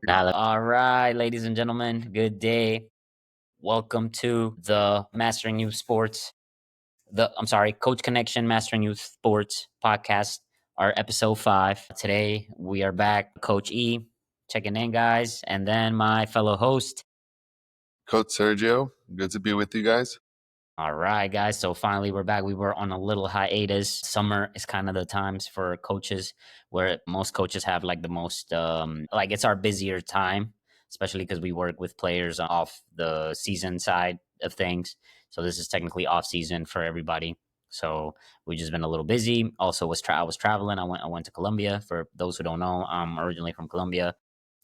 All right, ladies and gentlemen, good day. Welcome to the Mastering Youth Sports, Coach Connection Mastering Youth Sports podcast, our episode 5. Today we are back, Coach E, checking in, guys, and then my fellow host. Coach Sergio, good to be with you guys. All right, guys. So finally, we're back. We were on a little hiatus. Summer is kind of the times for coaches where most coaches have like the most, like it's our busier time, especially because we work with players off the season side of things. So this is technically off season for everybody. So we've just been a little busy. Also, I was traveling. I went to Colombia. For those who don't know, I'm originally from Colombia.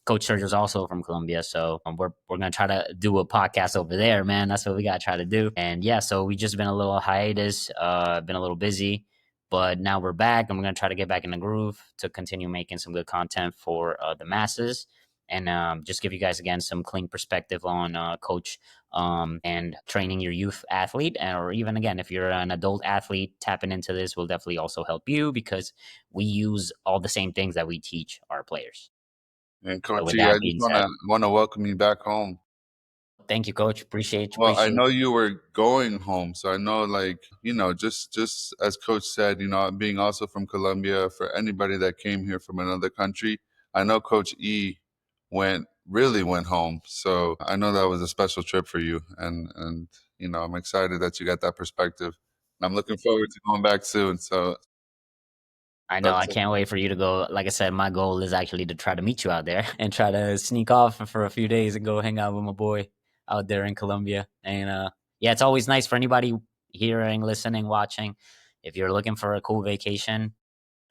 Coach Sergio is also from Colombia, so we're gonna try to do a podcast over there, man. That's what we gotta try to do. And yeah, so we just been a little hiatus, been a little busy, but now we're back, and we're gonna try to get back in the groove to continue making some good content for the masses, and just give you guys again some clean perspective on coach and training your youth athlete, or even again if you're an adult athlete, tapping into this will definitely also help you because we use all the same things that we teach our players. And So Coach with E, I that just being wanna said, wanna welcome you back home. thank you, Coach. Appreciate Well, I appreciate. know you were going home, so I know, like, just as Coach said, being also from Colombia, for anybody that came here from another country, I know Coach E really went home. So I know that was a special trip for you, and I'm excited that you got that perspective. And I'm looking forward to going back soon. So I know I that's can't wait for you to go. Like I said, my goal is actually to try to meet you out there and try to sneak off for a few days and go hang out with my boy out there in Colombia. And yeah, it's always nice for anybody hearing, listening, watching. If you're looking for a cool vacation,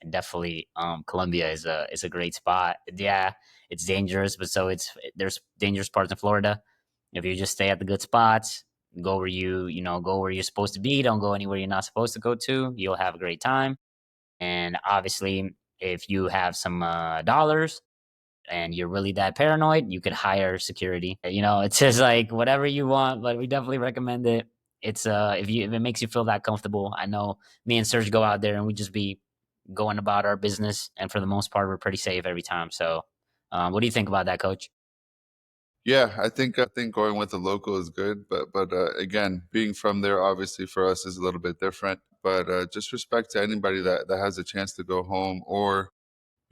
definitely Colombia is a great spot. Yeah, it's dangerous, but there's dangerous parts in Florida. If you just stay at the good spots, go where you're supposed to be, don't go anywhere you're not supposed to go to, you'll have a great time. And obviously, if you have some dollars and you're really that paranoid, you could hire security. It's just like whatever you want, but we definitely recommend it. It's if it makes you feel that comfortable. I know me and Serge go out there and we just be going about our business, and for the most part, we're pretty safe every time. So, what do you think about that, Coach? Yeah, I think going with the local is good, but again, being from there obviously for us is a little bit different. But just respect to anybody that has a chance to go home, or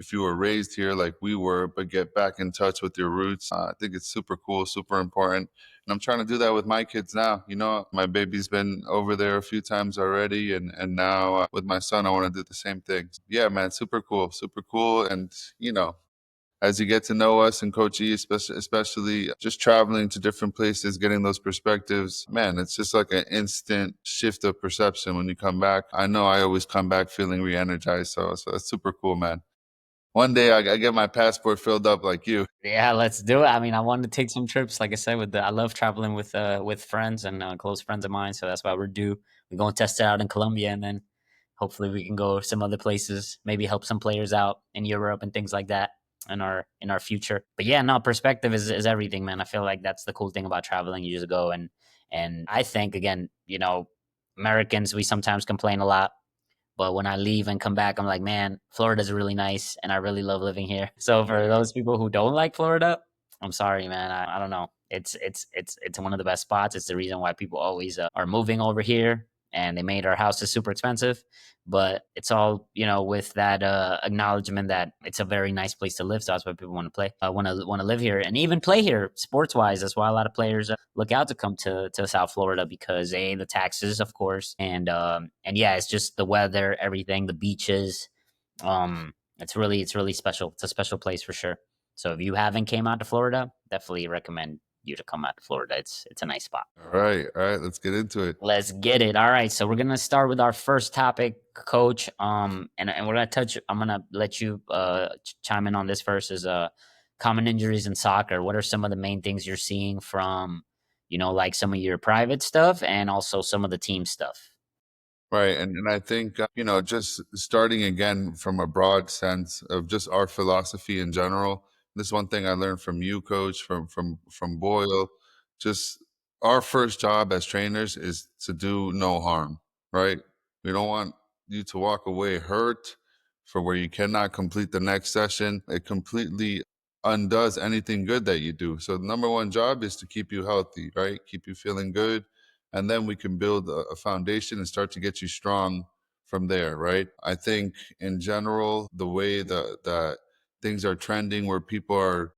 if you were raised here like we were, but get back in touch with your roots. I think it's super cool, super important, and I'm trying to do that with my kids now. My baby's been over there a few times already, and now with my son, I want to do the same thing. Yeah, man, super cool, and as you get to know us and Coach E, especially just traveling to different places, getting those perspectives, man, it's just like an instant shift of perception when you come back. I know I always come back feeling re-energized, so that's super cool, man. One day I get my passport filled up like you. Yeah, let's do it. I mean, I wanted to take some trips. Like I said, I love traveling with friends and close friends of mine. So that's why we're due. We're going to test it out in Colombia, and then hopefully we can go some other places. Maybe help some players out in Europe and things like that in our future. But yeah, no, perspective is everything, man. I feel like that's the cool thing about traveling. You just go and I think again, Americans, we sometimes complain a lot, but when I leave and come back, I'm like, man, Florida's really nice, and I really love living here. So for those people who don't like Florida, I'm sorry, man. I don't know. It's one of the best spots. It's the reason why people always are moving over here, and they made our houses super expensive. But it's all with that acknowledgement that it's a very nice place to live. So that's why people want to play, want to live here, and even play here sports wise. That's why a lot of players look out to come to South Florida because the taxes, of course, and yeah, it's just the weather, everything, the beaches. It's really special. It's a special place for sure. So if you haven't came out to Florida, definitely recommend you to come out to Florida. It's a nice spot. All right, let's get into it. Let's get it. All right, so we're gonna start with our first topic, Coach. And we're gonna touch. I'm gonna let you chime in on this first. Is common injuries in soccer. What are some of the main things you're seeing from, like some of your private stuff and also some of the team stuff? Right, and I think just starting again from a broad sense of just our philosophy in general. This is one thing I learned from you, Coach, from Boyle. Just our first job as trainers is to do no harm. Right, we don't want you to walk away hurt for where you cannot complete the next session. It completely undoes anything good that you do. So the number one job is to keep you healthy, right? Keep you feeling good. And then we can build a foundation and start to get you strong from there, right? I think in general, the way that things are trending where people are,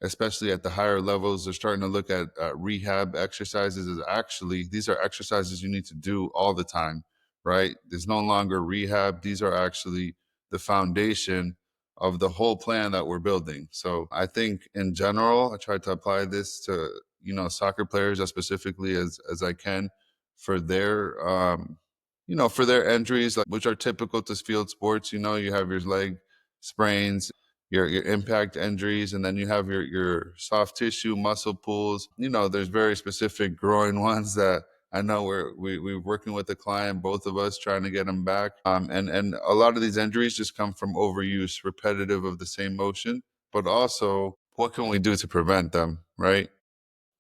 especially at the higher levels, they're starting to look at rehab exercises as actually these are exercises you need to do all the time, right? There's no longer rehab. These are actually the foundation of the whole plan that we're building. So I think in general, I try to apply this to, soccer players as specifically as I can for their, for their injuries, like, which are typical to field sports. You have your leg sprains, your impact injuries, and then you have your soft tissue muscle pulls. There's very specific groin ones that I know we're working with the client, both of us trying to get them back. And a lot of these injuries just come from overuse, repetitive of the same motion, but also what can we do to prevent them, right?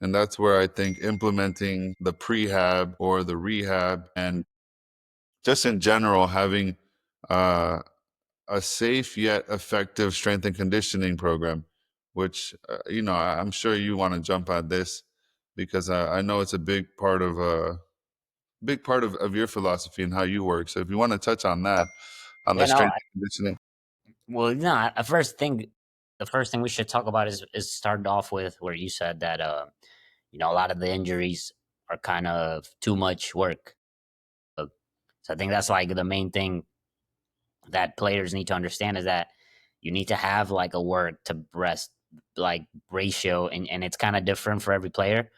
And that's where I think implementing the prehab or the rehab, and just in general having uh, a safe yet effective strength and conditioning program, which I'm sure you want to jump on this because I know it's a big part of your philosophy and how you work. So if you want to touch on that, on the You know, strength and conditioning. well, no, the first thing we should talk about is start off with where you said that a lot of the injuries are kind of too much work. So I think that's like the main thing that players need to understand is that you need to have like a work to rest like ratio, and it's kind of different for every player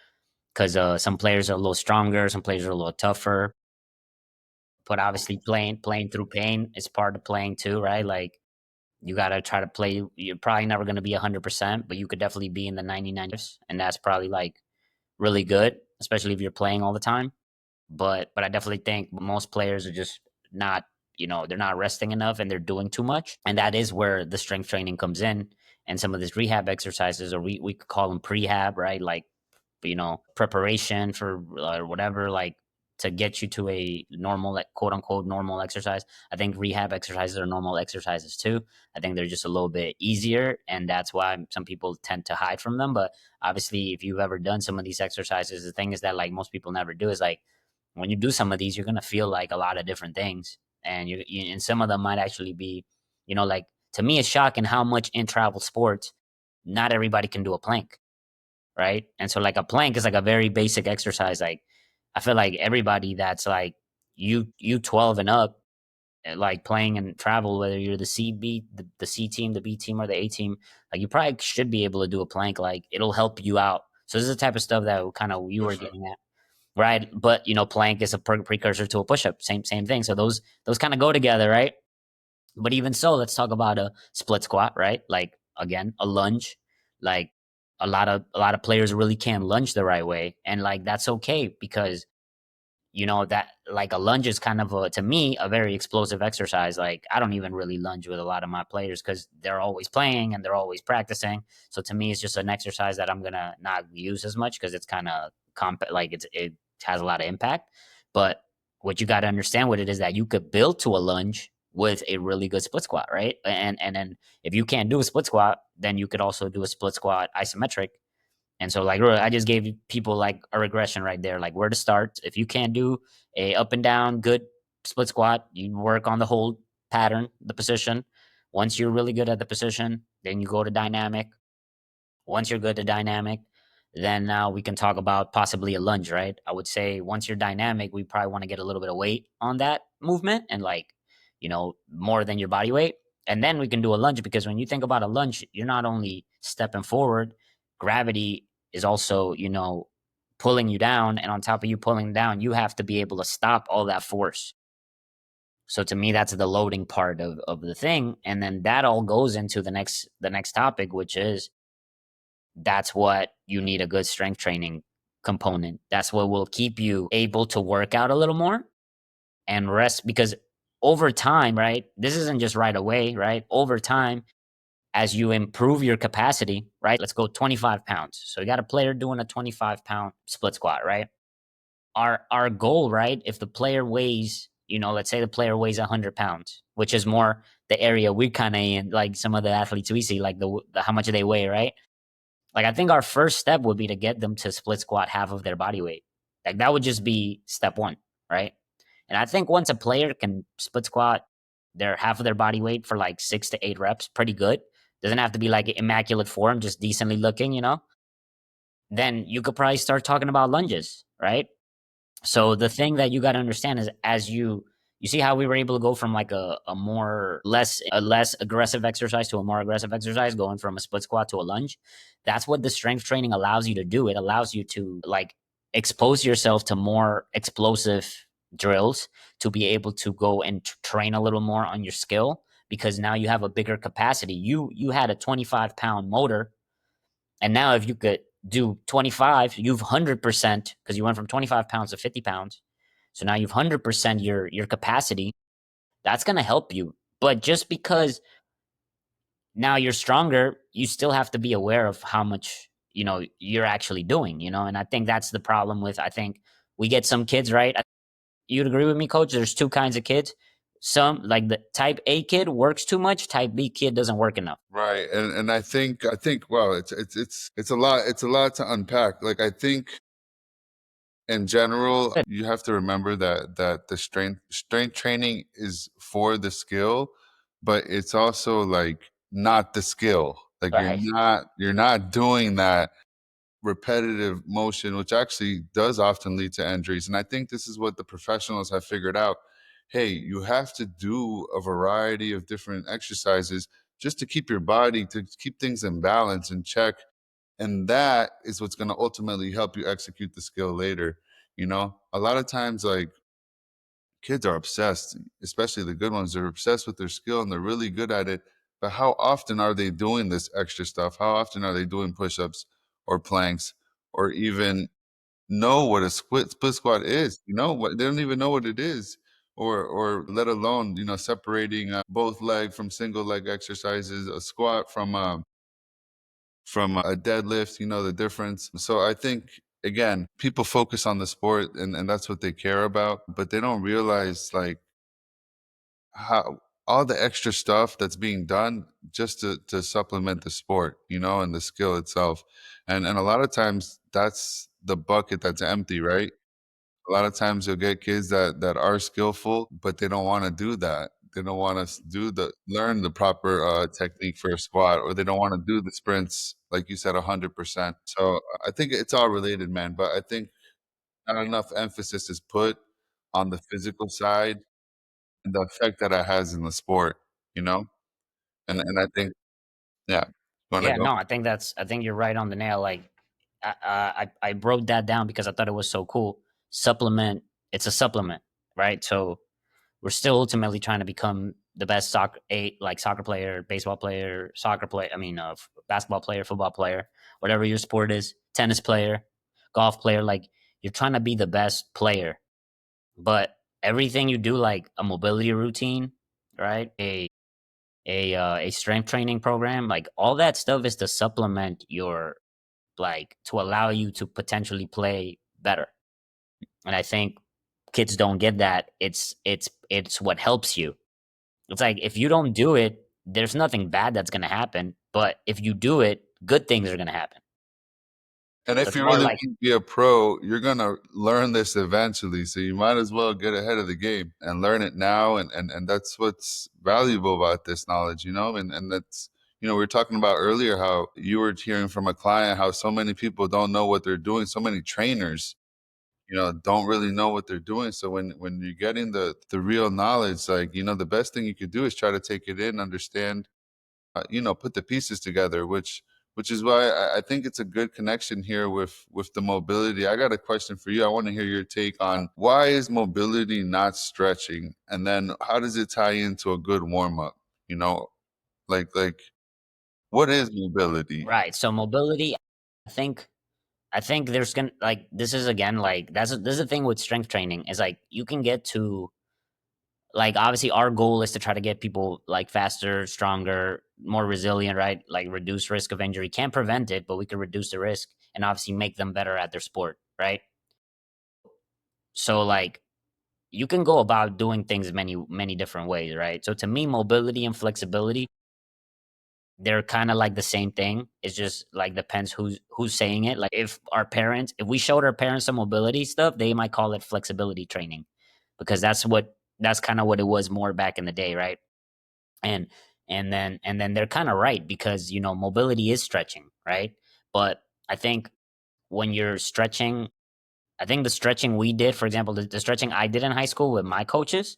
because some players are a little stronger, some players are a little tougher. But obviously, playing through pain is part of playing too, right? Like you got to try to play. You're probably never going to be 100%, but you could definitely be in the 99, and that's probably like really good, especially if you're playing all the time. But I definitely think most players are just not, they're not resting enough and they're doing too much. And that is where the strength training comes in. And some of these rehab exercises, or we could call them prehab, right? Like, preparation for or whatever, like to get you to a normal, like quote unquote normal exercise. I think rehab exercises are normal exercises too. I think they're just a little bit easier, and that's why some people tend to hide from them. But obviously, if you've ever done some of these exercises, the thing is that like most people never do is like when you do some of these, you're gonna feel like a lot of different things, and and some of them might actually be, like to me, it's shocking how much in travel sports, not everybody can do a plank, right? And so like a plank is like a very basic exercise. Like I feel like everybody that's like you 12 and up, like playing and travel, whether you're the C team, the B team, or the A team, like you probably should be able to do a plank. Like it'll help you out. So this is the type of stuff that kind of you For were sure. getting at, right? But plank is a precursor to a push up. Same thing. So those kind of go together, right? But even so, let's talk about a split squat, right? Like again, a lunge. Like a lot of players really can't lunge the right way, and like that's okay because that like a lunge is kind of to me a very explosive exercise. Like I don't even really lunge with a lot of my players because they're always playing and they're always practicing. So to me, it's just an exercise that I'm gonna not use as much because it's kind of like it has a lot of impact. But what you got to understand with it is that you could build to a lunge with a really good split squat, right? And then if you can't do a split squat, then you could also do a split squat isometric. And so, like, really, I just gave people like a regression right there, like where to start. If you can't do a up and down good split squat, you work on the hold pattern, the position. Once you're really good at the position, then you go to dynamic. Once you're good to dynamic, then now we can talk about possibly a lunge, right? I would say once you're dynamic, we probably want to get a little bit of weight on that movement and like, more than your body weight. And then we can do a lunge because when you think about a lunge, you're not only stepping forward, gravity is also, pulling you down. And on top of you pulling down, you have to be able to stop all that force. So to me, that's the loading part of the thing. And then that all goes into the next topic, which is that's what you need a good strength training component. That's what will keep you able to work out a little more and rest because over time, right? This isn't just right away, right? Over time, as you improve your capacity, right? Let's go 25 pounds. So you got a player doing a 25-pound split squat, right? Our goal, right? If the player weighs, let's say the player weighs 100 pounds, which is more the area we're kind of in, like some of the athletes we see, like the how much they weigh, right? Like I think our first step would be to get them to split squat half of their body weight. Like that would just be step one, right? And I think once a player can split squat their half of their body weight for like 6 to 8 reps, pretty good. Doesn't have to be like immaculate form, just decently looking. Then you could probably start talking about lunges, right? So the thing that you got to understand is as you see how we were able to go from like a less aggressive exercise to a more aggressive exercise, going from a split squat to a lunge. That's what the strength training allows you to do. It allows you to like expose yourself to more explosive drills to be able to go and train a little more on your skill, because now you have a bigger capacity. You had a 25-pound motor, and now if you could do 25, you've 100%, because you went from 25 pounds to 50 pounds. So now you've 100% your capacity. That's going to help you. But just because now you're stronger, you still have to be aware of how much, you're actually doing. And I think that's the problem with, I think we get some kids, right? You'd agree with me, coach? There's two kinds of kids. Some, like the type A kid, works too much. Type B kid doesn't work enough. Right. And I think well, it's a lot to unpack. Like I think in general, you have to remember that the strength training is for the skill, but it's also like not the skill. Like you're Right. not doing that repetitive motion, which actually does often lead to injuries. And I think this is what the professionals have figured out. Hey, you have to do a variety of different exercises just to keep your body, to keep things in balance and check. And that is what's going to ultimately help you execute the skill later. A lot of times, like kids are obsessed, especially the good ones. They're obsessed with their skill and they're really good at it. But how often are they doing this extra stuff? How often are they doing push ups or planks or even know what a split squat is? What they don't even know what it is, or let alone separating both leg from single leg exercises, a squat from a deadlift. The difference. So I think again, people focus on the sport and that's what they care about, but they don't realize like how all the extra stuff that's being done just to supplement the sport, and the skill itself. And a lot of times that's the bucket that's empty, right? A lot of times you'll get kids that are skillful, but they don't want to do that. They don't want to learn the proper technique for a squat, or they don't want to do the sprints, like you said, 100%. So I think it's all related, man. But I think not enough emphasis is put on the physical side and the effect that it has in the sport, you know? And I think yeah. You wanna Yeah, go? no, I think you're right on the nail. Like, I wrote that down because I thought it was so cool. Supplement, it's a supplement, right? So we're still ultimately trying to become the best soccer player, baseball player, soccer player. I mean, basketball player, football player, whatever your sport is, tennis player, golf player. Like you're trying to be the best player, but everything you do, like a mobility routine, right? A strength training program, like all that stuff is to supplement your, like, to allow you to potentially play better. And I think kids don't get that. It's what helps you. It's like if you don't do it, there's nothing bad that's gonna happen. But if you do it, good things are gonna happen. And So if it's you more really like, want to be a pro, you're gonna learn this eventually. So you might as well get ahead of the game and learn it now. And that's what's valuable about this knowledge, and that's we were talking about earlier how you were hearing from a client how so many people don't know what they're doing. So many trainers, don't really know what they're doing. So when you're getting the real knowledge, like, the best thing you could do is try to take it in, understand, put the pieces together, which is why I think it's a good connection here with the mobility. I got a question for you. I want to hear your take on why is mobility not stretching, and then how does it tie into a good warm up? You know, like what is mobility? right. So mobility, I think I think there's gonna, like, this is again, like, this is the thing with strength training is like you can get to, like, obviously our goal is to try to get people like faster, stronger, more resilient, right? Like reduce risk of injury. Can't prevent it, but we can reduce the risk and obviously make them better at their sport, right? So like you can go about doing things many different ways, right? So to me, mobility and flexibility, they're kind of like the same thing. It's just like depends who's saying it. Like if we showed our parents some mobility stuff, they might call it flexibility training because that's kind of what it was more back in the day, right? And and then they're kind of right because mobility is stretching, right? But I think when you're stretching, I think the stretching we did, for example, the stretching I did in high school with my coaches,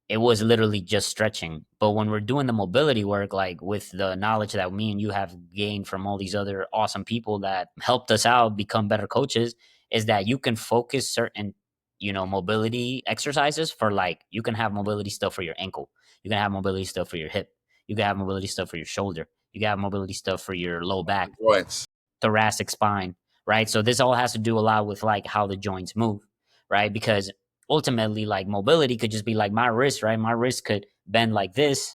it was literally just stretching. But when we're doing the mobility work, like with the knowledge that me and you have gained from all these other awesome people that helped us out become better coaches, is that you can focus certain, mobility exercises for, like, you can have mobility stuff for your ankle, you can have mobility stuff for your hip, you can have mobility stuff for your shoulder, you can have mobility stuff for your low back, Joints. thoracic spine, right? So this all has to do a lot with like how the joints move, right? Because ultimately, like, mobility could just be like my wrist, right? My wrist could bend like this,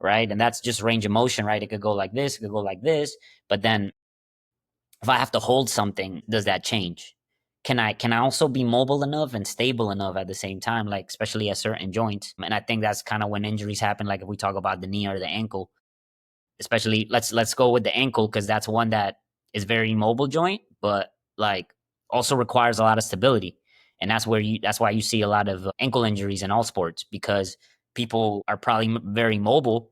right? And that's just range of motion, right? It could go like this, it could go like this. But then if I have to hold something, does that change? Can I also be mobile enough and stable enough at the same time, like especially at certain joints? And I think that's kind of when injuries happen, like if we talk about the knee or the ankle, especially let's go with the ankle because that's one that is very mobile joint, but like also requires a lot of stability, and that's why you see a lot of ankle injuries in all sports because people are probably very mobile,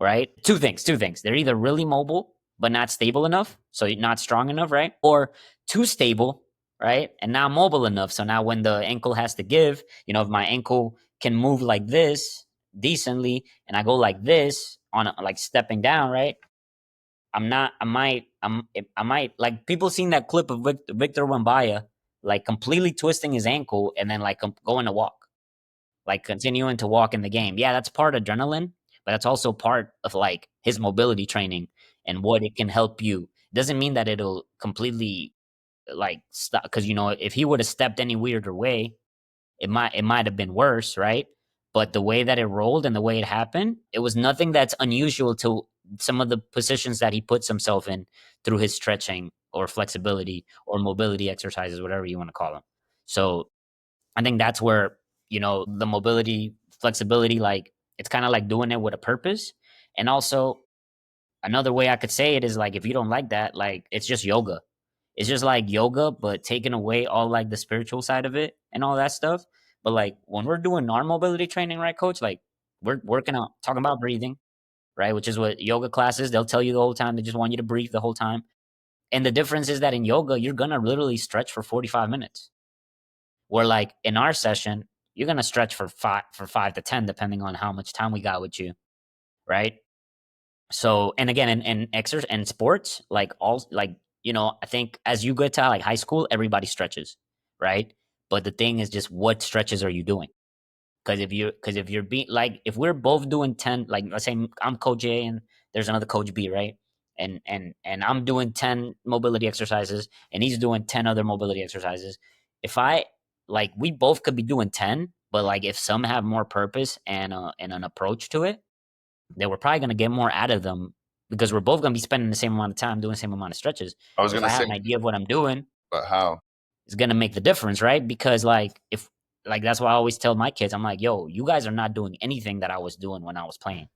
right? Two things: they're either really mobile but not stable enough, so not strong enough, right? Or too stable, right, and not mobile enough. So now when the ankle has to give, if my ankle can move like this decently and I go like this on like stepping down, right? I'm not. I might like people seen that clip of Victor Wembanya like completely twisting his ankle and then like going to walk, like continuing to walk in the game. Yeah, that's part adrenaline, but that's also part of like his mobility training and what it can help you. Doesn't mean that it'll completely like stop because if he would have stepped any weirder way, it might have been worse, right? But the way that it rolled and the way it happened, it was nothing that's unusual to some of the positions that he puts himself in through his stretching or flexibility or mobility exercises, whatever you want to call them. So I think that's where, the mobility, flexibility, like it's kind of like doing it with a purpose. And also another way I could say it is like if you don't like that, like it's just yoga. It's just like yoga, but taking away all like the spiritual side of it and all that stuff. But like when we're doing our mobility training, right, coach? Like we're working on talking about breathing, right? Which is what yoga classes, they'll tell you the whole time. They just want you to breathe the whole time. And the difference is that in yoga, you're gonna literally stretch for 45 minutes. Where like in our session, you're gonna stretch for five to 10, depending on how much time we got with you, right? So, and again, in exercise and sports, like all like I think as you get to like high school, everybody stretches, right? But the thing is just what stretches are you doing? Because if you're being like if we're both doing 10, like let's say I'm coach A and there's another coach B, right? And I'm doing 10 mobility exercises and he's doing 10 other mobility exercises. If I like we both could be doing 10, but like if some have more purpose and an approach to it, then we're probably going to get more out of them because we're both going to be spending the same amount of time doing the same amount of stretches. I was But if gonna I have say, an idea of what I'm doing, but how? it's going to make the difference, right? Because like if like that's why I always tell my kids, I'm like, yo, you guys are not doing anything that I was doing when I was playing.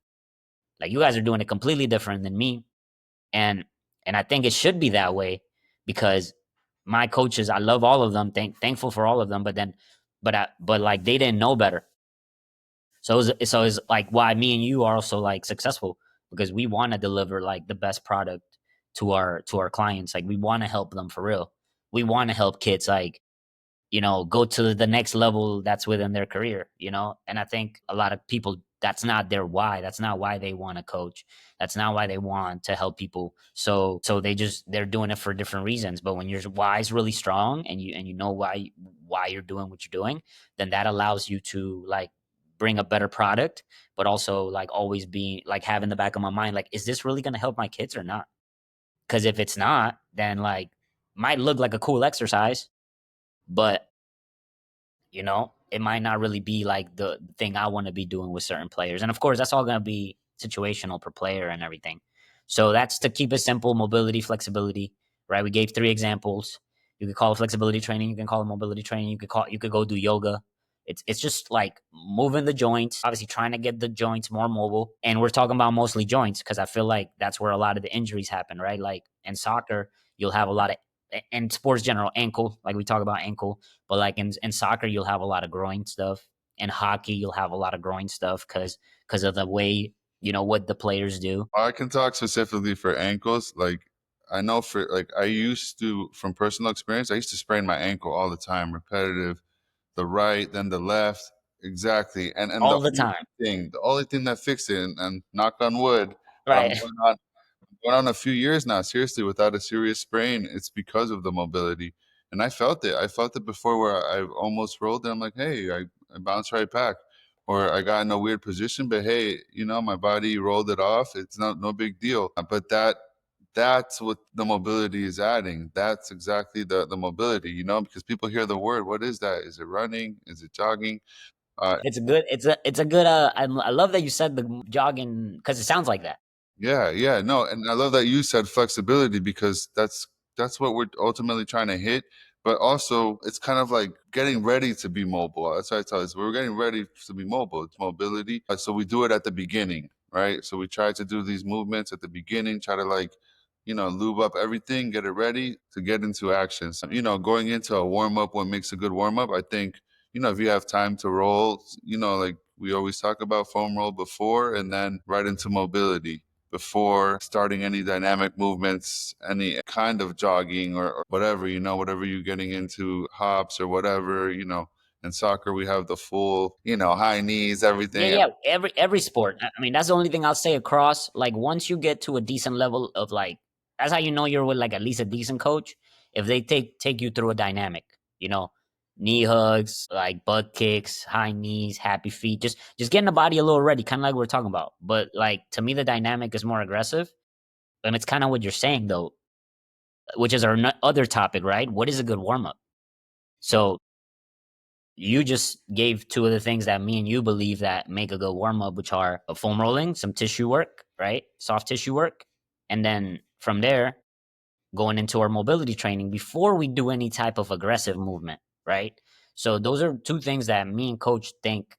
Like you guys are doing it completely different than me, and I think it should be that way because my coaches, I love all of them, thankful for all of them, but like they didn't know better. So it's like why me and you are also like successful because we want to deliver like the best product to our clients. Like we want to help them for real. We want to help kids like go to the next level that's within their career. And I think a lot of people, that's not their why. That's not why they want to coach. That's not why they want to help people. So they're doing it for different reasons. But when your why is really strong and you know why you're doing what you're doing, then that allows you to like bring a better product, but also like always being like having the back of my mind, like, is this really going to help my kids or not? Because if it's not, then like might look like a cool exercise, but it might not really be like the thing I want to be doing with certain players. And of course, that's all going to be situational per player and everything. So that's to keep it simple: mobility, flexibility, right? We gave three examples. You could call it flexibility training. You can call it mobility training. You could go do yoga. It's just like moving the joints, obviously trying to get the joints more mobile. And we're talking about mostly joints because I feel like that's where a lot of the injuries happen, right? Like in soccer, you'll have a lot of in sports general ankle, like we talk about ankle, but like in soccer, you'll have a lot of groin stuff. In hockey, you'll have a lot of groin stuff because of the way what the players do. I can talk specifically for ankles. Like I know for like I used to from personal experience, I used to sprain my ankle all the time, repetitive, the right, then the left. Exactly. And All the time. the only thing that fixed it, and knock on wood, but Right. I'm going on a few years now, seriously, without a serious sprain. It's because of the mobility. And I felt it. I felt it before where I almost rolled and I'm like, hey, I bounced right back. Or I got in a weird position, but hey, my body rolled it off. It's no big deal. But that's what the mobility is adding. That's exactly the mobility, because people hear the word. What is that? Is it running? Is it jogging? It's a good I love that you said the jogging because it sounds like that. Yeah, yeah, no, and I love that you said flexibility because that's what we're ultimately trying to hit. But also, it's kind of like getting ready to be mobile. That's what I tell us. We're getting ready to be mobile. It's mobility. So we do it at the beginning, right? So we try to do these movements at the beginning, try to like, lube up everything, get it ready to get into action. So, going into a warm up, what makes a good warm up? I think if you have time to roll, like we always talk about foam roll before and then right into mobility before starting any dynamic movements, any kind of jogging or whatever, whatever you're getting into, hops or whatever. In soccer, we have the full, high knees, Yeah, everything. yeah. Every sport. I mean, that's the only thing I'll say across. Like once you get to a decent level of like, that's how you know you're with like at least a decent coach. If they take you through a dynamic, you know, knee hugs, like butt kicks, high knees, happy feet, just getting the body a little ready, kind of like we're talking about. But like to me, the dynamic is more aggressive, and it's kind of what you're saying though, which is our other topic, right? What is a good warm up? So you just gave two of the things that me and you believe that make a good warm up, which are a foam rolling, some tissue work, right? Soft tissue work. And then from there, going into our mobility training before we do any type of aggressive movement, right? So those are two things that me and coach think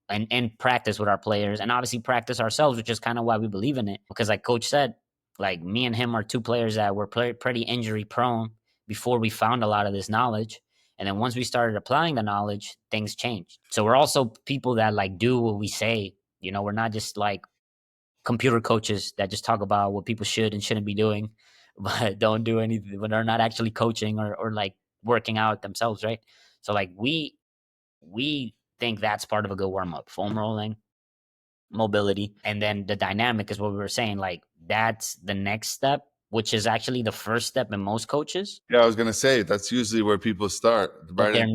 and practice with our players and obviously practice ourselves, which is kind of why we believe in it. Because like coach said, like me and him are two players that were pretty injury prone before we found a lot of this knowledge. And then once we started applying the knowledge, things changed. So we're also people that like do what we say. We're not just like computer coaches that just talk about what people should and shouldn't be doing, but don't do anything when they're not actually coaching or like working out themselves, right? So like we think that's part of a good warm up. Foam rolling, mobility, and then the dynamic is what we were saying. Like that's the next step, which is actually the first step in most coaches. Yeah, I was gonna say that's usually where people start, But right? they're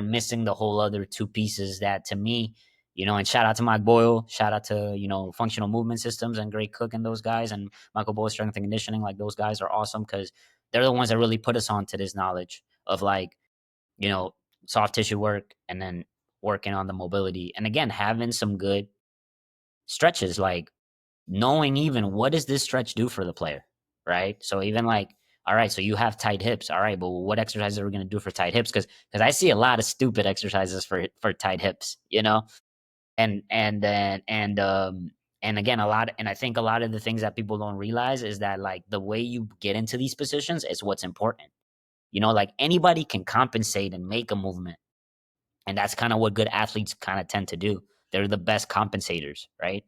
missing the whole other two pieces that to me, and shout out to Mike Boyle, shout out to, functional movement systems and Great Cook and those guys and Michael Boyle strength and conditioning. Like those guys are awesome because they're the ones that really put us onto this knowledge of like, you know, soft tissue work and then working on the mobility. And again, having some good stretches, like knowing even what does this stretch do for the player, right? So even like, all right, so you have tight hips. All right, but what exercises are we going to do for tight hips? Because I see a lot of stupid exercises for tight hips, and then and again a lot, and I think a lot of the things that people don't realize is that like the way you get into these positions is what's important. Like anybody can compensate and make a movement, and that's kind of what good athletes kind of tend to do. They're the best compensators, right?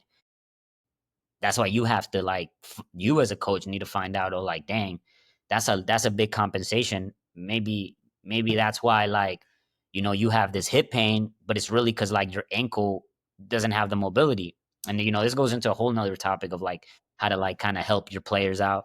That's why you have to like you as a coach need to find out, oh, like dang, that's a big compensation. Maybe that's why like you have this hip pain, but it's really because like your ankle doesn't have the mobility. And this goes into a whole nother topic of like how to like kind of help your players out.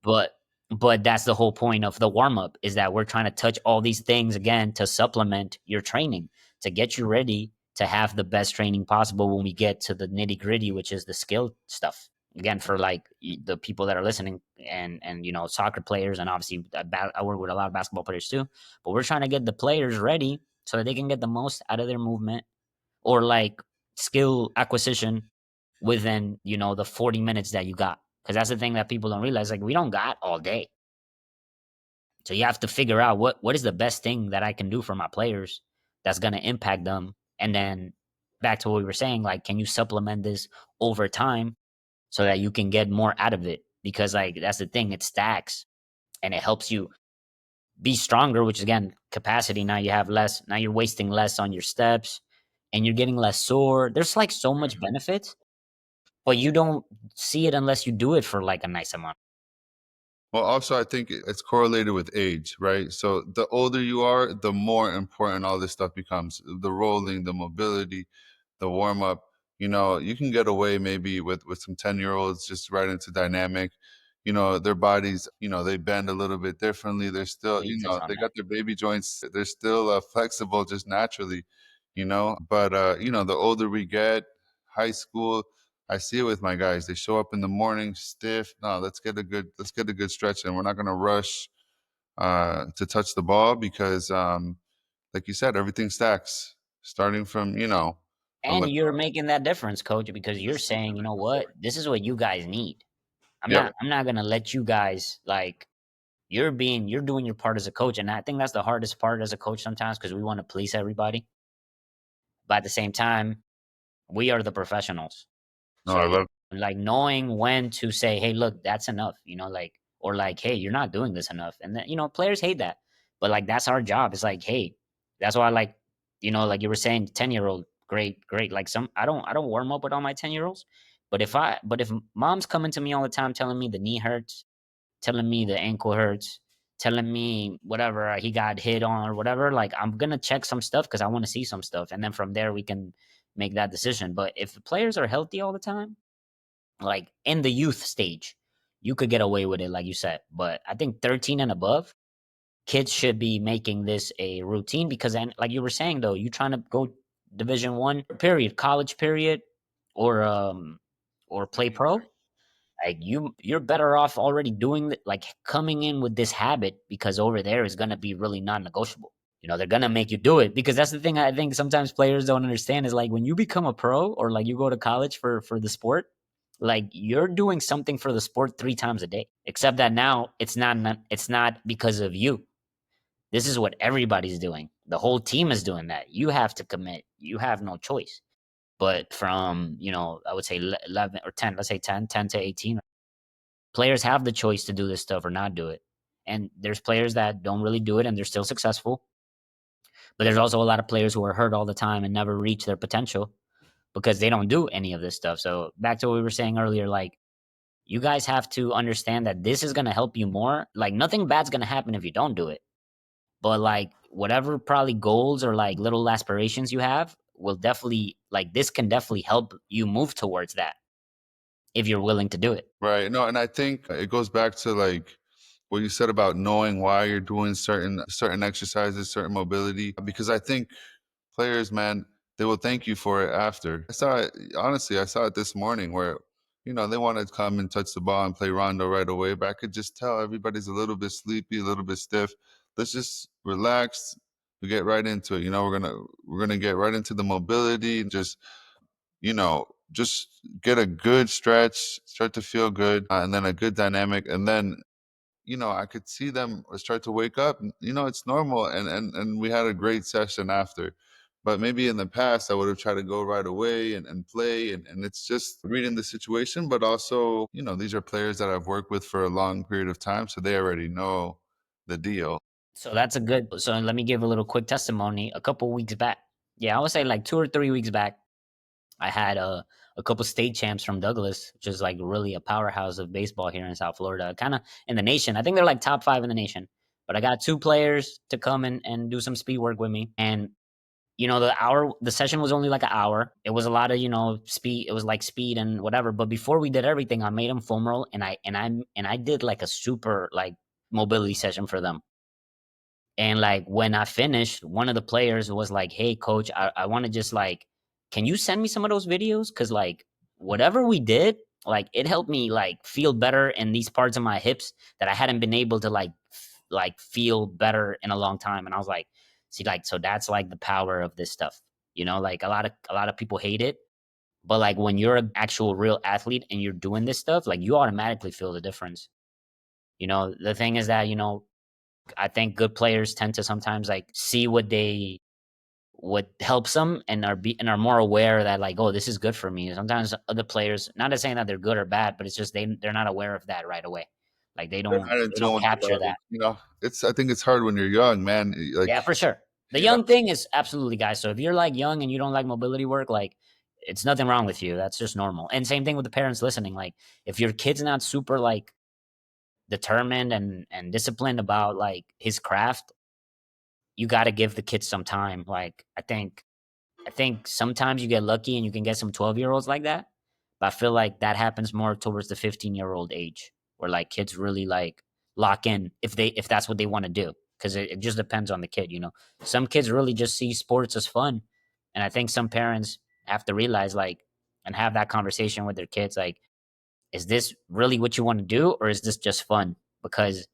But but that's the whole point of the warm up, is that we're trying to touch all these things again to supplement your training, to get you ready to have the best training possible when we get to the nitty gritty, which is the skill stuff. Again, for like the people that are listening, and soccer players, and obviously I work with a lot of basketball players too. But we're trying to get the players ready so that they can get the most out of their movement or like skill acquisition within the 40 minutes that you got, because that's the thing that people don't realize. Like we don't got all day. So you have to figure out what is the best thing that I can do for my players that's going to impact them. And then back to what we were saying, like, can you supplement this over time so that you can get more out of it? Because like that's the thing, it stacks and it helps you be stronger, which again, capacity. Now you have less, now you're wasting less on your steps and you're getting less sore. There's like so much benefits, but you don't see it unless you do it for like a nice amount. Well, also, I think it's correlated with age, right? So the older you are, the more important all this stuff becomes. The rolling, the mobility, the warm up. You can get away maybe with some 10-year-olds just right into dynamic. Their bodies, they bend a little bit differently. They're still, Yeah, you touch on they that. got their baby joints. They're still flexible just naturally, But the older we get, high school, I see it with my guys. They show up in the morning stiff. No, let's get a good stretch in. We're not gonna rush to touch the ball because like you said, everything stacks. Starting from, a And le- you're making that difference, coach, because you're saying, you know what, this is what you guys need. I'm yep. not I'm not gonna let you guys like you're doing your part as a coach. And I think that's the hardest part as a coach sometimes because we want to please everybody. But at the same time, we are the professionals. No, So I love like knowing when to say, hey, look, that's enough, like, or like, hey, you're not doing this enough. And then, players hate that. But like that's our job. It's like, hey, that's why like, like you were saying, 10-year-old, great, great. Like I don't warm up with all my 10-year-olds. But if mom's coming to me all the time telling me the knee hurts, telling me the ankle hurts, telling me whatever he got hit on or whatever, like I'm gonna check some stuff because I want to see some stuff. And then from there we can make that decision. But if the players are healthy all the time, like in the youth stage, you could get away with it, like you said. But I think 13 and above, kids should be making this a routine because then, like you were saying, though, you trying to go Division 1 period, college period, or play pro. Like you're better off already doing like coming in with this habit because over there is gonna be really non-negotiable. They're gonna make you do it because that's the thing I think sometimes players don't understand is like when you become a pro or like you go to college for the sport, like you're doing something for the sport 3 times a day. Except that now it's not because of you. This is what everybody's doing. The whole team is doing that. You have to commit. You have no choice. But from, I would say 11 or 10, let's say 10 to 18, players have the choice to do this stuff or not do it. And there's players that don't really do it and they're still successful. But there's also a lot of players who are hurt all the time and never reach their potential because they don't do any of this stuff. So back to what we were saying earlier, like you guys have to understand that this is going to help you more. Like nothing bad's going to happen if you don't do it. But like whatever probably goals or like little aspirations you have will definitely like this can definitely help you move towards that if you're willing to do it. right. No, and I think it goes back to like what you said about knowing why you're doing certain exercises, certain mobility. Because I think players, man, they will thank you for it after. I saw it this morning where, they want to come and touch the ball and play rondo right away, but I could just tell everybody's a little bit sleepy, a little bit stiff. Let's just relax. We get right into it. We're gonna get right into the mobility and just get a good stretch, start to feel good, and then a good dynamic, and then I could see them start to wake up. It's normal, and we had a great session after. But maybe in the past, I would have tried to go right away and play, and it's just reading the situation. But also, these are players that I've worked with for a long period of time, so they already know the deal. So that's a good. So let me give a little quick testimony. A couple weeks back, yeah, I would say like 2 or 3 weeks back, I had a couple state champs from Douglas, which is like really a powerhouse of baseball here in South Florida, kind of in the nation. I think they're like top 5 in the nation. But I got 2 players to come and do some speed work with me, and the session was only like an hour. It was a lot of speed. It was like speed and whatever. But before we did everything, I made them foam roll, and I did like a super like mobility session for them. And like when I finished, one of the players was like, "Hey, coach, I want to just like, can you send me some of those videos? Cause like whatever we did, like it helped me like feel better in these parts of my hips that I hadn't been able to like feel better in a long time." And I was like, "See, like so that's like the power of this stuff. Like a lot of people hate it, but like when you're an actual real athlete and you're doing this stuff, like you automatically feel the difference. The thing is that I think good players tend to sometimes like see what helps them and are more aware that like, oh, this is good for me. Sometimes other players, not as saying that they're good or bad, but it's just they're not aware of that right away. Like They're not in they tune don't with capture the, that. it's I think it's hard when you're young, man. Like, Yeah, for sure. The you know, young thing is absolutely, guys. So if you're like young and you don't like mobility work, like it's nothing wrong with you. That's just normal. And same thing with the parents listening. Like if your kid's not super like determined and disciplined about like his craft, you got to give the kid some time. Like I think sometimes you get lucky and you can get some 12-year-olds like that. But I feel like that happens more towards the 15-year-old age where like kids really like lock in if that's what they want to do. Cause it just depends on the kid, you know. Some kids really just see sports as fun. And I think some parents have to realize like and have that conversation with their kids, like, is this really what you want to do or is this just fun? Because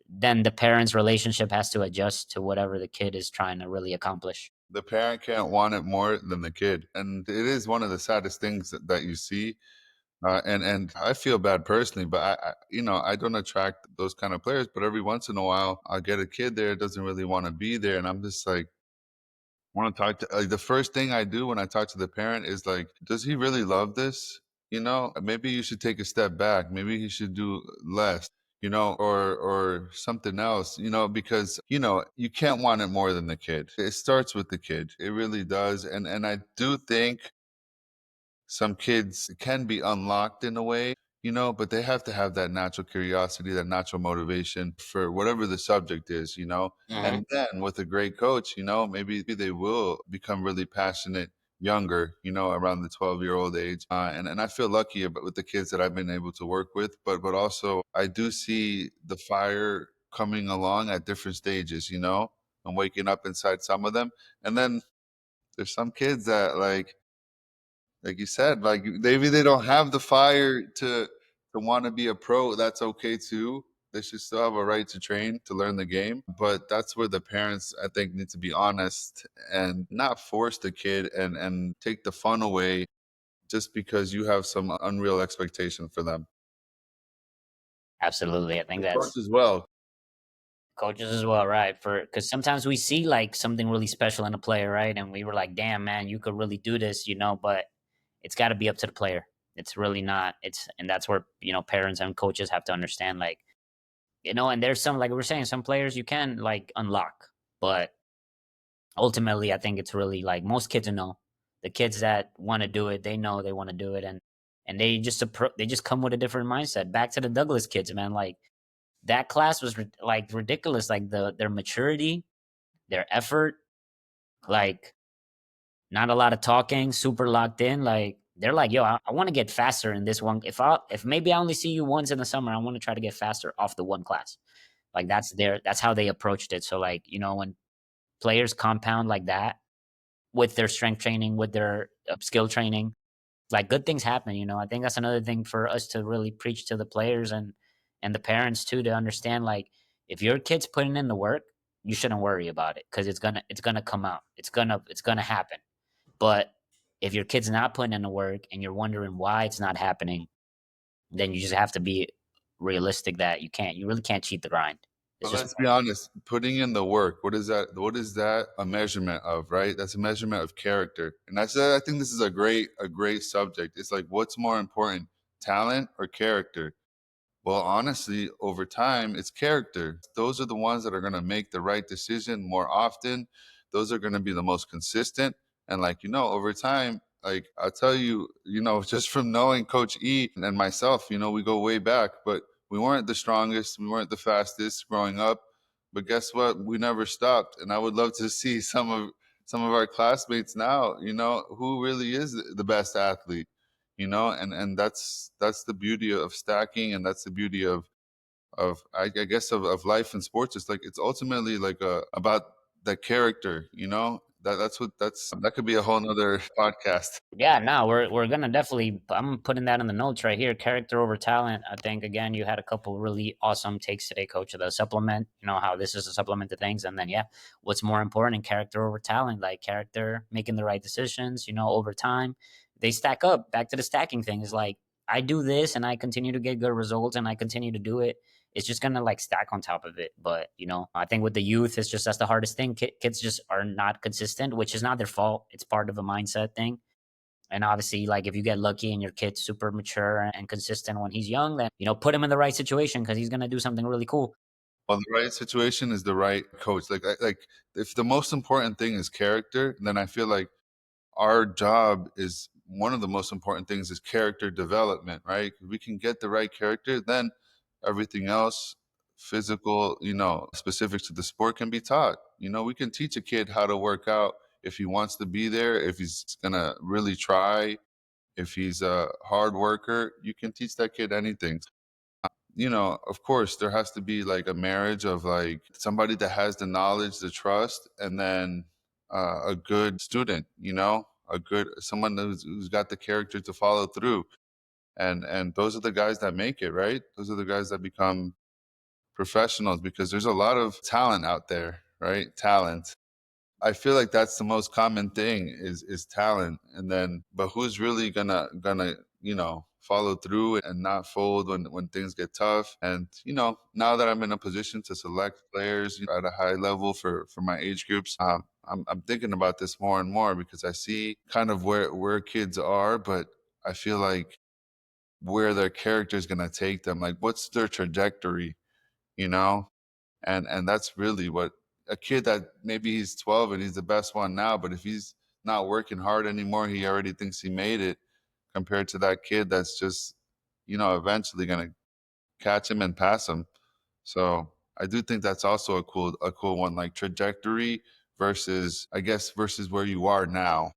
then the parents' relationship has to adjust to whatever the kid is trying to really accomplish. the parent can't want it more than the kid, and it is one of the saddest things that you see. And I feel bad personally, but I don't attract those kind of players. But every once in a while, I get a kid there that doesn't really want to be there, and I'm just like, want to talk to. Like, the first thing I do when I talk to the parent is like, does he really love this? Maybe you should take a step back. Maybe he should do less. Or something else. Because you can't want it more than the kid. It starts with the kid. It really does. And I do think some kids can be unlocked in a way, but they have to have that natural curiosity, that natural motivation for whatever the subject is. Mm-hmm. And then with a great coach, maybe they will become really passionate younger, around the 12-year-old age. And I feel lucky about with the kids that I've been able to work with, but also I do see the fire coming along at different stages, I'm waking up inside some of them. And then there's some kids that like you said, like maybe they don't have the fire to want to be a pro. That's okay too. They should still have a right to train to learn the game. But that's where the parents, I think, need to be honest and not force the kid and take the fun away just because you have some unreal expectation for them. Absolutely. I think The coach that's as well. coaches as well, right? For because sometimes we see like something really special in a player, right? And we were like, damn, man, you could really do this, you know, but it's got to be up to the player. It's really not. And that's where, you know, parents and coaches have to understand, like, you know, and there's some, like we were saying, some players you can like unlock, but ultimately, I think it's really like most kids know the kids that want to do it, they know they want to do it. And they just come with a different mindset. Back to the Douglas kids, man. Like, that class was like ridiculous. Like their maturity, their effort, like not a lot of talking, super locked in. Like they're like, yo, I want to get faster in this one. If maybe I only see you once in the summer, I want to try to get faster off the one class. Like that's how they approached it. So like, you know, when players compound like that with their strength training, with their skill training, like good things happen. You know, I think that's another thing for us to really preach to the players and the parents too, to understand, like, if your kid's putting in the work, you shouldn't worry about it because it's gonna come out. It's gonna happen. But if your kid's not putting in the work and you're wondering why it's not happening, then you just have to be realistic that you really can't cheat the grind. It's But just let's be honest, putting in the work, what is that? What is that a measurement of, right? That's a measurement of character. And I think this is a great subject. It's like, what's more important, talent or character? Well, honestly, over time, it's character. Those are the ones that are going to make the right decision more often. Those are going to be the most consistent. And like, over time, like I'll tell you, just from knowing Coach E and myself, we go way back, but we weren't the strongest, we weren't the fastest growing up. But guess what? We never stopped. And I would love to see some of our classmates now, who really is the best athlete, and that's the beauty of stacking, and that's the beauty of I guess of life and sports. It's like it's ultimately like about the character, that could be a whole nother podcast. Yeah, no, we're gonna definitely. I'm putting that in the notes right here. Character over talent. I think again, you had a couple really awesome takes today, Coach. Of the supplement, you know how this is a supplement to things, and then yeah, what's more important? Character over talent. Like character, making the right decisions. You know, over time, they stack up. Back to the stacking thing is like I do this, and I continue to get good results, and I continue to do it. it's just gonna like stack on top of it. But I think with the youth, it's just that's the hardest thing. Kids just are not consistent, which is not their fault. It's part of a mindset thing. And obviously, like if you get lucky and your kid's super mature and consistent when he's young, then put him in the right situation because he's gonna do something really cool. Well, the right situation is the right coach. Like if the most important thing is character, then I feel like our job is one of the most important things is character development, right? If we can get the right character, then everything else, physical, specifics to the sport can be taught. We can teach a kid how to work out if he wants to be there, if he's gonna really try, if he's a hard worker, you can teach that kid anything. Of course, there has to be like a marriage of like somebody that has the knowledge, the trust, and then a good student, a good someone who's got the character to follow through. And those are the guys that make it, right? Those are the guys that become professionals because there's a lot of talent out there, right? Talent. I feel like that's the most common thing is talent, and then but who's really gonna follow through and not fold when things get tough. And now that I'm in a position to select players at a high level for my age groups, I'm thinking about this more and more because I see kind of where kids are, but I feel like where their character is gonna take them, like what's their trajectory, you know and that's really what a kid that maybe he's 12 and he's the best one now, but if he's not working hard anymore, he already thinks he made it compared to that kid that's just eventually going to catch him and pass him. So I do think that's also a cool one, like trajectory versus, I guess, versus where you are now.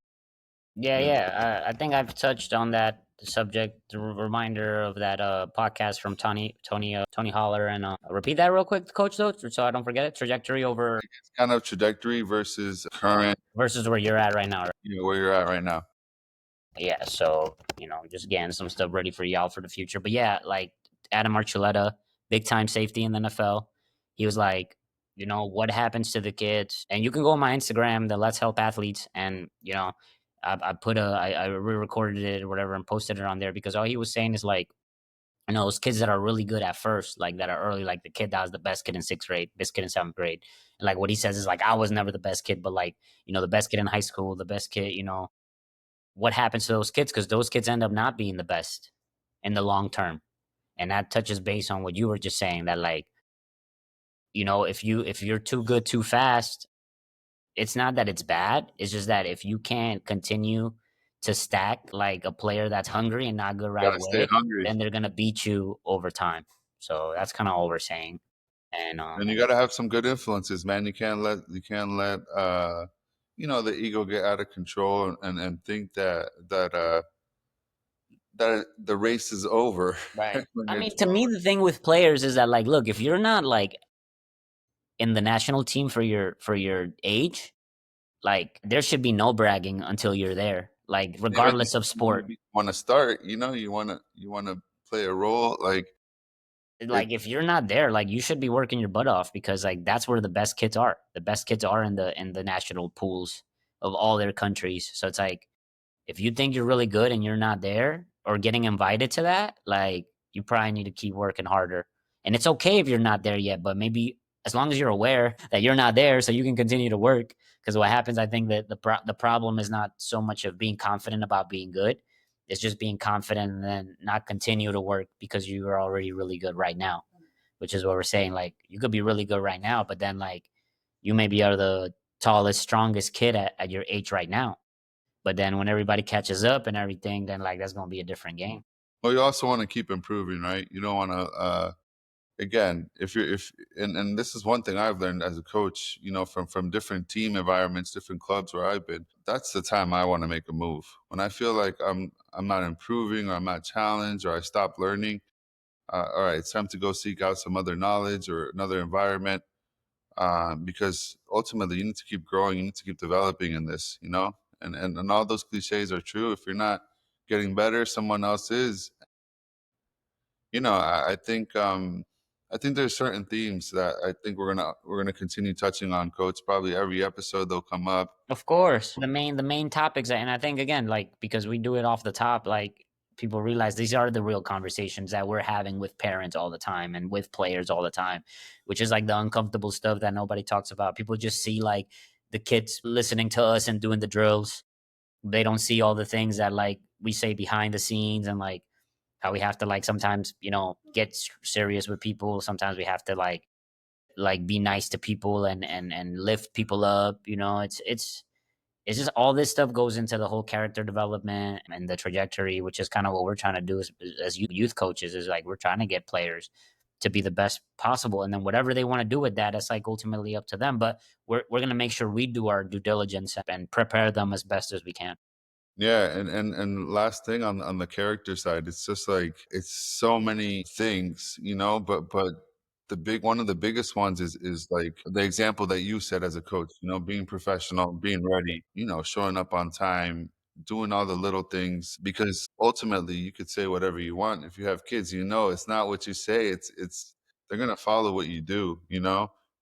Yeah, Yeah. yeah. I think I've touched on that subject. The reminder of that podcast from Tony Holler, and repeat that real quick, Coach, though, so I don't forget it. Trajectory over It's kind of trajectory versus current, versus where you're at right now. Right? where you're at right now. Yeah. So just getting some stuff ready for y'all for the future. But yeah, like Adam Archuleta, big time safety in the NFL. He was like, what happens to the kids? And you can go on my Instagram, the Let's Help Athletes, and I re-recorded it or whatever and posted it on there because all he was saying is like, those kids that are really good at first, like that are early, like the kid that was the best kid in sixth grade, best kid in seventh grade. And like what he says is like, I was never the best kid, but like, the best kid in high school, the best kid, what happens to those kids? Because those kids end up not being the best in the long term. And that touches base on what you were just saying that like, if you're too good too fast, it's not that it's bad. It's just that if you can't continue to stack like a player that's hungry and not good right Gotta stay away, hungry. then they're gonna beat you over time. So that's kind of all we're saying. And And you gotta have some good influences, man. You can't let the ego get out of control and think that the race is over right. when I you're mean, to me, 12. the thing with players is that like, look, if you're not like in the national team for your age, like there should be no bragging until you're there. Like Even regardless of when sport. you wanna start, you wanna play a role, like, it Like if you're not there, like you should be working your butt off because like that's where the best kids are. The best kids are in the national pools of all their countries. So it's like if you think you're really good and you're not there or getting invited to that, like you probably need to keep working harder. And it's okay if you're not there yet, but maybe as long as you're aware that you're not there, so you can continue to work. Because what happens, I think that the problem is not so much of being confident about being good. It's just being confident and then not continue to work because you are already really good right now, which is what we're saying. Like you could be really good right now, but then like you maybe are the tallest, strongest kid at your age right now, but then when everybody catches up and everything, then like that's gonna be a different game. well, you also wanna keep improving, right? You don't wanna, again, if you're if and this is one thing I've learned as a coach, from different team environments, different clubs where I've been. That's the time I wanna make a move. When I feel like I'm not improving or I'm not challenged or I stop learning, all right, it's time to go seek out some other knowledge or another environment, because ultimately you need to keep growing, you need to keep developing in this, and all those cliches are true. If you're not getting better, someone else is. I think there's certain themes that I think we're gonna continue touching on, Coach. Probably every episode they'll come up. Of course, the main topics, and I think again, like because we do it off the top, like people realize these are the real conversations that we're having with parents all the time and with players all the time, which is like the uncomfortable stuff that nobody talks about. People just see like the kids listening to us and doing the drills. They don't see all the things that like we say behind the scenes, and like how we have to like sometimes, get serious with people. Sometimes we have to like be nice to people and lift people up. It's just all this stuff goes into the whole character development and the trajectory, which is kind of what we're trying to do as youth coaches. Is like we're trying to get players to be the best possible, and then whatever they want to do with that, it's like ultimately up to them. But we're gonna make sure we do our due diligence and prepare them as best as we can. Yeah, and last thing on the character side, it's just like it's so many things, but the big one of the biggest ones is like the example that you set as a coach, being professional, being ready, showing up on time, doing all the little things because ultimately you could say whatever you want. If you have kids, it's not what you say, it's they're gonna follow what you do,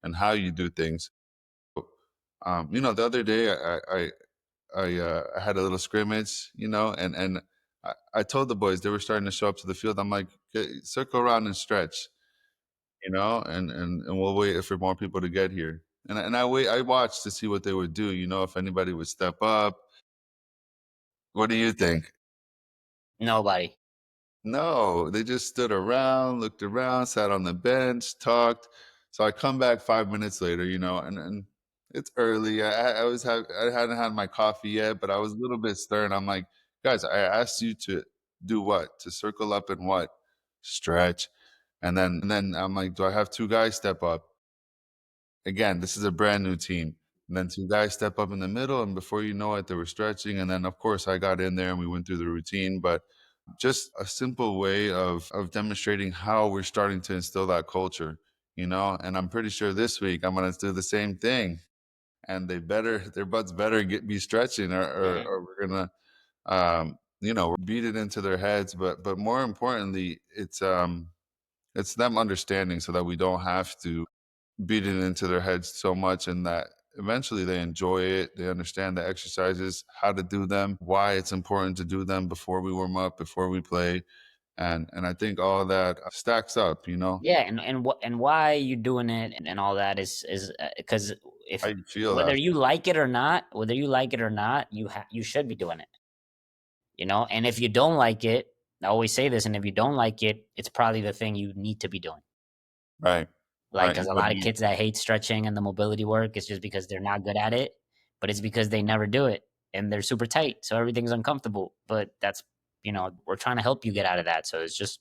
and how you do things. The other day I had a little scrimmage, and I told the boys they were starting to show up to the field. I'm like, "Okay, circle around and stretch, and we'll wait for more people to get here." And I watched to see what they would do, if anybody would step up. What do you think? Nobody. No, they just stood around, looked around, sat on the bench, talked. So I come back 5 minutes later, and it's early. I hadn't had my coffee yet, but I was a little bit stern. I'm like, guys, I asked you to do what? To circle up and what? Stretch. And then I'm like, do I have two guys step up? Again, this is a brand new team. And then two guys step up in the middle, and before you know it, they were stretching. And then of course I got in there and we went through the routine. But just a simple way of demonstrating how we're starting to instill that culture, and I'm pretty sure this week I'm going to do the same thing, and their butts better be stretching, Hmm. or we're going to beat it into their heads. But more importantly, it's them understanding so that we don't have to beat it into their heads so much, and that eventually they enjoy it. They understand the exercises, how to do them, why it's important to do them before we warm up, before we play. And I think all of that stacks up. Yeah, and what and why you doing it and all that is because if How you feel whether after. you like it or not, you should be doing it. And if you don't like it, I always say this, and if you don't like it, it's probably the thing you need to be doing. Right. Like, Right. because a But lot of kids that hate stretching and the mobility work, it's just because they're not good at it, but it's because they never do it and they're super tight, so everything's uncomfortable. But that's, we're trying to help you get out of that. So it's just,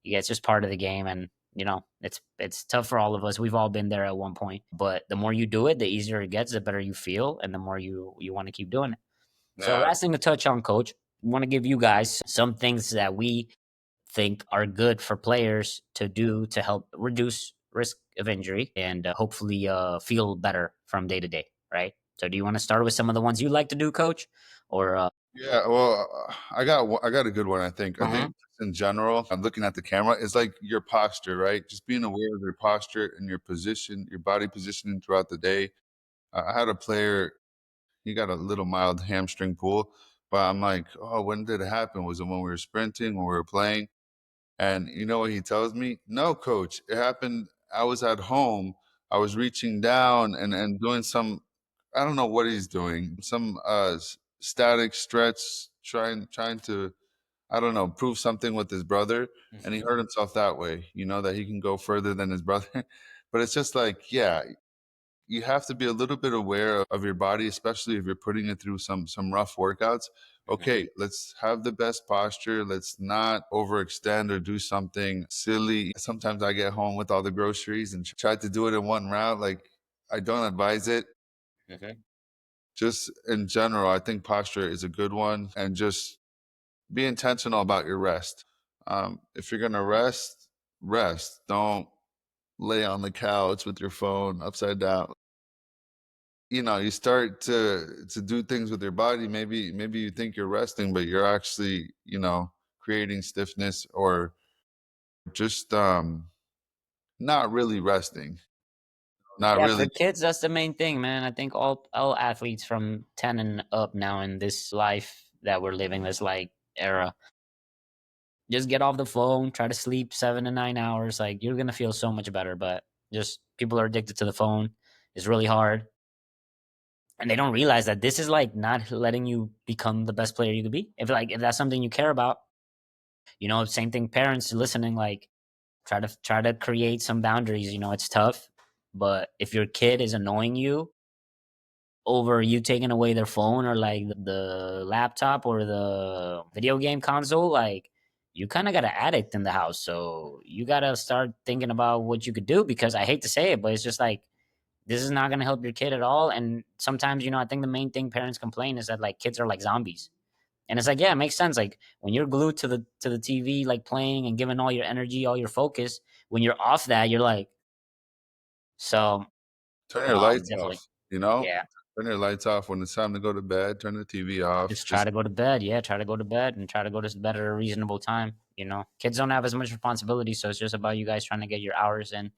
yeah, it's just part of the game, and it's tough for all of us. We've all been there at one point, but the more you do it, the easier it gets, the better you feel, and the more you want to keep doing it. So, yeah. last thing to touch on, Coach, we want to give you guys some things that we think are good for players to do to help reduce risk of injury and hopefully feel better from day to day, right? So, do you want to start with some of the ones you like to do, Coach? Or, Yeah, well, I got a good one. I think. I uh-huh. think in general, I'm looking at the camera. It's like your posture, right? Just being aware of your posture and your position, your body positioning throughout the day. I had a player. He got a little mild hamstring pull, but I'm like, oh, when did it happen? Was it when we were sprinting, when we were playing? And you know what he tells me? No, coach, it happened. I was at home. I was reaching down and doing some, I don't know what he's doing, some static stretch, trying to, I don't know, prove something with his brother. And he Hmm. hurt himself that way, that he can go further than his brother. But it's just like, yeah, you have to be a little bit aware of your body, especially if you're putting it through some rough workouts. Hmm. Okay, let's have the best posture. Let's not overextend or do something silly. Sometimes I get home with all the groceries and try to do it in one route. Like, I don't advise it. Hmm. Just in general, I think posture is a good one, and just be intentional about your rest. If you're gonna rest, rest. Don't lay on the couch with your phone upside down. You start to do things with your body. Maybe you think you're resting, but you're actually, creating stiffness, or just not really resting, not Yeah, for really. kids, that's the main thing, man. I think all athletes from 10 and up now in this life that we're living, this like era, Just get off the phone, try to sleep 7 to 9 hours. Like you're gonna feel so much better. But just people are addicted to the phone. It's really hard. And they don't realize that this is like not letting you become the best player you could be. If that's something you care about, same thing. Parents listening, like try to create some boundaries. It's tough, but if your kid is annoying you over you taking away their phone or like the laptop or the video game console, like you kind of got an addict in the house. So you got to start thinking about what you could do because I hate to say it, but it's just like this is not going to help your kid at all. And sometimes, I think the main thing parents complain is that like kids are like zombies. And it's like, yeah, it makes sense. Like when you're glued to the TV, like playing and giving all your energy, all your focus, when you're off that, you're like, so Turn your lights definitely, off, you know? yeah. Turn your lights off when it's time to go to bed, turn the TV off, Just try just to go to bed. Yeah, try to go to bed and try to go to bed at a reasonable time. Kids don't have as much responsibility, so it's just about you guys trying to get your hours in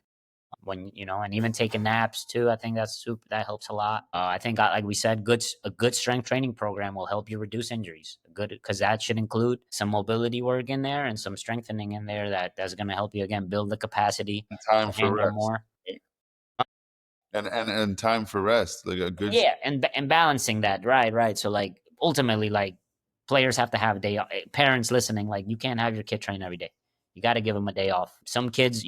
and even taking naps too. I think that's super. That helps a lot. I think, like we said, a good strength training program will help you reduce injuries. Good, because that should include some mobility work in there and some strengthening in there. That's going to help you again build the capacity time to for handle rest. more. And time for rest, like a good Yeah, and balancing that, right. So like ultimately, like players have to have a day. Parents listening, like you can't have your kid train every day. You got to give them a day off. Some kids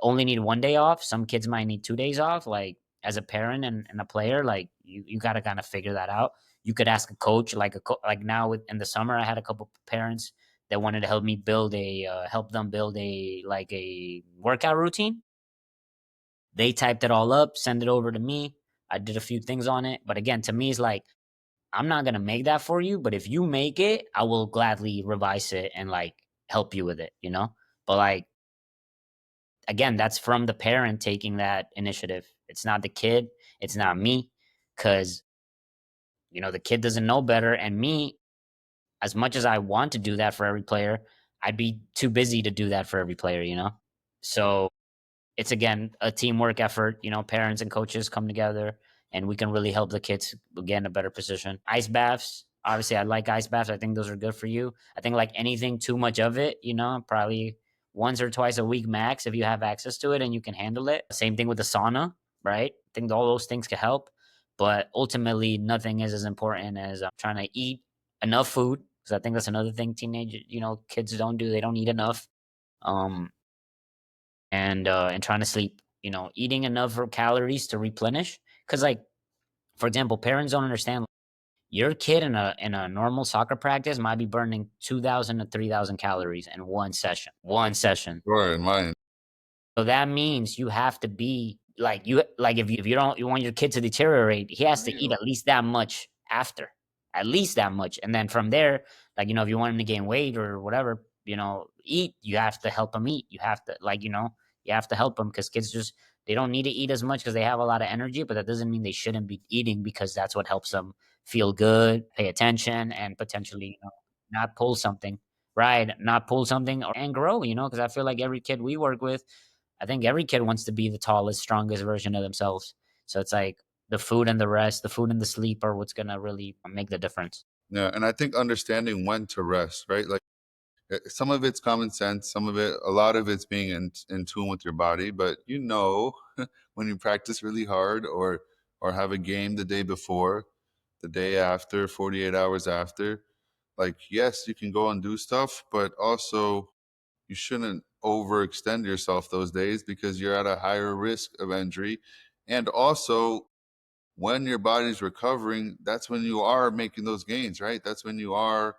only need one day off. Some kids might need 2 days off. Like as a parent and a player, like you got to kind of figure that out. You could ask a coach, like now in the summer, I had a couple parents that wanted to help them build a workout routine. They typed it all up, send it over to me. I did a few things on it. But again, to me, it's like, I'm not going to make that for you. But if you make it, I will gladly revise it and like help you with it. But like, again, that's from the parent taking that initiative. It's not the kid. It's not me. Cause, the kid doesn't know better. And me, as much as I want to do that for every player, I'd be too busy to do that for every player. So it's again a teamwork effort. Parents and coaches come together, and we can really help the kids get in a better position. Ice baths, obviously, I like ice baths. I think those are good for you. I think like anything too much of it, probably once or twice a week max if you have access to it and you can handle it. Same thing with the sauna, right? I think all those things can help, but ultimately, nothing is as important as trying to eat enough food. Because I think that's another thing kids don't do. They don't eat enough. Um, and trying to sleep. Eating enough calories to replenish. Because like for example, parents don't understand. Your kid in a normal soccer practice might be burning 2,000 to 3,000 calories in one session. One session. sure in mind. So that means you have to be like if you don't you want your kid to deteriorate, he has to eat at least that much after. At least that much. And then from there, like if you want him to gain weight or whatever, eat, you have to help him eat. You have to you have to help them because kids just they don't need to eat as much because they have a lot of energy, but that doesn't mean they shouldn't be eating because that's what helps them feel good, pay attention, and potentially, not pull something. Right, not pull something and grow, because I feel like every kid we work with, I think every kid wants to be the tallest, strongest version of themselves. So it's like the food and the rest, the food and the sleep are what's gonna really make the difference. Yeah, and I think understanding when to rest, right? Like some of it's common sense, some of it, a lot of it's being in tune with your body. But when you practice really hard or have a game the day before, the day after, 48 hours after, like yes, you can go and do stuff, but also you shouldn't overextend yourself those days because you're at a higher risk of injury. And also, when your body's recovering, that's when you are making those gains, right? That's when you are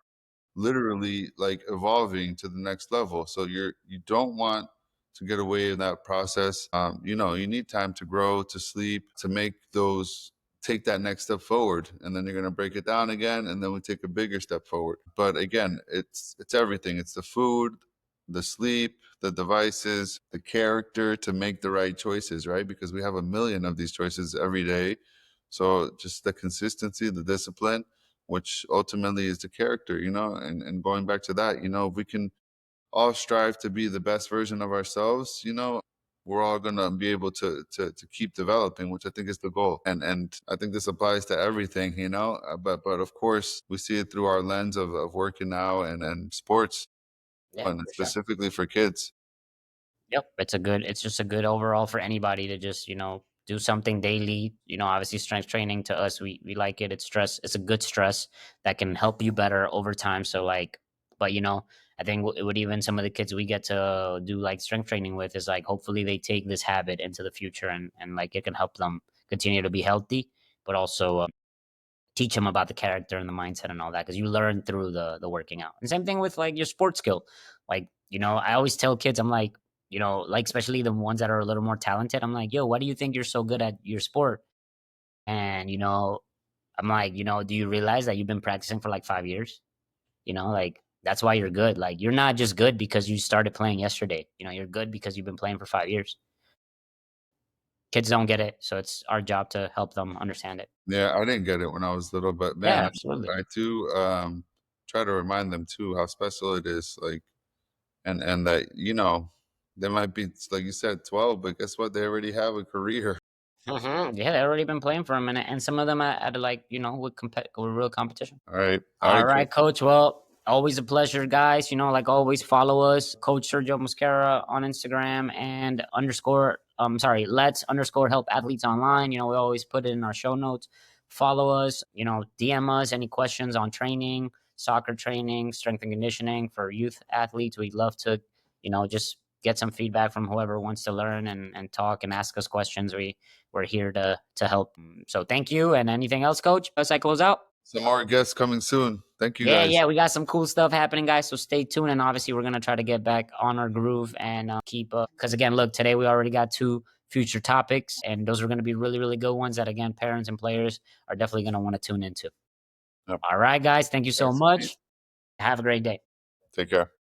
literally like evolving to the next level. So you don't want to get away in that process. You need time to grow, to sleep, to take that next step forward, and then you're going to break it down again, and then we take a bigger step forward. But again, it's everything. It's the food, the sleep, the devices, the character to make the right choices, right? Because we have a million of these choices every day. So just the consistency, the discipline, which ultimately is the character, and going back to that, if we can all strive to be the best version of ourselves, we're all gonna be able to keep developing, which I think is the goal. And I think this applies to everything, you know. But of course, we see it through our lens of working out and sports, Yeah, and for sure. specifically for kids. Yep, it's just a good overall for anybody to just, do something daily. Obviously strength training to us, we like it. It's stress. It's a good stress that can help you better over time. So like, but I think with even some of the kids we get to do like strength training with is like hopefully they take this habit into the future and like it can help them continue to be healthy, but also teach them about the character and the mindset and all that because you learn through the working out. And same thing with like your sports skill. Like, I always tell kids, I'm like, like especially the ones that are a little more talented, I'm like, yo, why do you think you're so good at your sport? And I'm like, do you realize that you've been practicing for like 5 years? Like that's why you're good. Like you're not just good because you started playing yesterday. You're good because you've been playing for 5 years. Kids don't get it, so it's our job to help them understand it. Yeah, I didn't get it when I was little, but man, Yeah, absolutely. I do try to remind them too how special it is. Like, and that they might be like you said 12, but guess what? They already have a career. Yeah, they've already been playing for a minute, and some of them at like with real competition. All All right, right, coach. Coach. Well, always a pleasure, guys. Like always, follow us, Coach Sergio Mosquera on Instagram and underscore. Sorry, let's underscore help athletes online. We always put it in our show notes. Follow us. DM us any questions on training, soccer training, strength and conditioning for youth athletes. We'd love to, just get some feedback from whoever wants to learn and talk and ask us questions. We're here to help. So thank you. And anything else, Coach, as I close out? Some more guests coming soon. Thank you Yeah, guys. yeah, we got some cool stuff happening, guys. So stay tuned, and obviously, we're gonna try to get back on our groove and keep. Because again, look, today we already got two future topics, and those are gonna be really, really good ones that again, parents and players are definitely gonna want to tune into. Yep. All right, guys, thank you so Thanks, Pete. much. Have a great day. Take care.